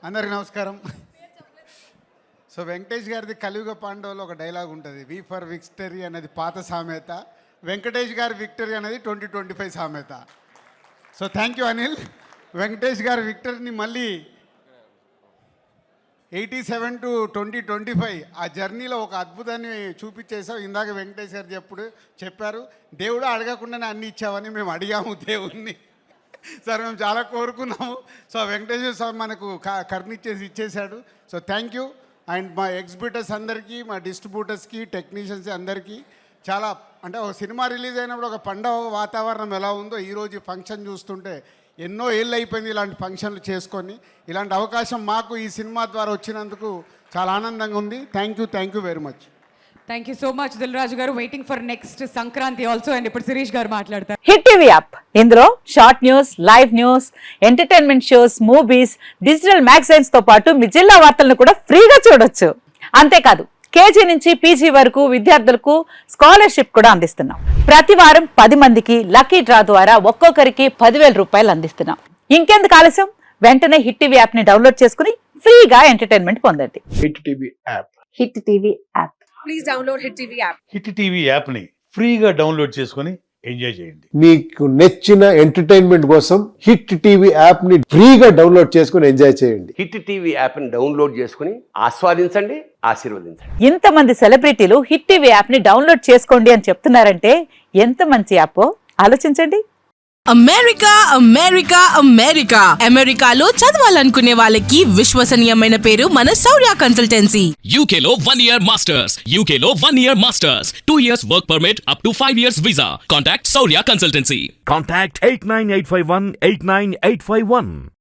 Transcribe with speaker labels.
Speaker 1: అందరికి నమస్కారం. సో వెంకటేష్ గారిది కలియుగ పాండవులో ఒక డైలాగ్ ఉంటుంది, వి ఫర్ విక్టరీ అనేది పాత సామెత, వెంకటేష్ గారి విక్టరీ అనేది 2025 సామెత. So thank you Anil. Venkatesh గారి విక్టరీని మళ్ళీ 87 to 2025 ఆ జర్నీలో ఒక అద్భుతాన్ని చూపించేసాం. ఇందాక వెంకటేష్ గారు చెప్పారు, దేవుడు అడగకుండానే అన్ని ఇచ్చావని. మేము అడిగాము దేవుణ్ణి, సార్ మేము చాలా కోరుకున్నాము. సో వెంకటేశ్వర స్వామి మనకు కరుణిచ్చేసి ఇచ్చేశాడు. So thank you. అండ్ మా ఎగ్జిబిటర్స్ అందరికీ, మా డిస్ట్రిబ్యూటర్స్కి, టెక్నీషియన్స్ అందరికీ చాలా, అంటే ఒక సినిమా రిలీజ్ అయినప్పుడు ఒక పండగ వాతావరణం ఎలా ఉందో ఈరోజు ఫంక్షన్ చూస్తుంటే ఎన్నో ఏళ్ళు అయిపోయింది ఇలాంటి ఫంక్షన్లు చేసుకొని. ఇలాంటి అవకాశం మాకు ఈ సినిమా ద్వారా వచ్చినందుకు చాలా ఆనందంగా ఉంది. Thank you very much.
Speaker 2: Thank you so much Dil Raju గారు. Waiting for next Sankranti also. And ఇప్పుడు శిరీష్ గారు మాట్లాడతారు.
Speaker 3: హిట్ టీవీ యాప్, ఇందులో short news, live news, entertainment shows, movies, digital magazines తో పాటు మీ జిల్లా వార్తలను కూడా ఫ్రీగా చూడొచ్చు. అంతేకాదు కేజీ నుంచి పీజీ వరకు విద్యార్థులకు స్కాలర్షిప్ కూడా అందిస్తున్నాం. ప్రతి వారం 10 మందికి లక్కీ డ్రా ద్వారా ఒక్కొక్కరికి 10,000 రూపాయలు అందిస్తున్నాం. ఇంకెందుకు ఆలస్యం, వెంటనే హిట్ టీవీ యాప్ ని డౌన్లోడ్ చేసుకుని ఫ్రీగా ఎంటర్టైన్మెంట్ పొందండి.
Speaker 4: Hit TV app.
Speaker 3: Hit TV app.
Speaker 2: Please download hit TV app.
Speaker 5: Hit TV యాప్ని ఫ్రీగా డౌన్లోడ్ చేసుకొని ఎంజాయ్ చేయండి.
Speaker 4: మీకు నచ్చిన ఎంటర్టైన్మెంట్ కోసం హిట్ టీవీ యాప్ ని ఫ్రీగా డౌన్లోడ్ చేసుకుని ఎంజాయ్ చేయండి.
Speaker 6: హిట్ టీవీ యాప్ని డౌన్లోడ్ చేసుకుని ఆస్వాదించండి, ఆశీర్వదించండి.
Speaker 3: ఇంతమంది సెలబ్రిటీలు హిట్ టీవీ యాప్ ని డౌన్లోడ్ చేసుకోండి అని చెప్తున్నారంటే ఎంత మంచి యాప్ ఆలోచించండి.
Speaker 7: అమెరికా అమెరికా అమెరికా అమెరికాలో చదవాలనుకునే వాళ్ళకి విశ్వసనీయమైన పేరు మన శౌర్య కన్సల్టెన్సీ.
Speaker 8: UK లో 1 year masters. UK లో 1 year masters. 2 years work permit up to 5 years visa. Contact Saurya Consultancy.
Speaker 9: Contact 89851 89851.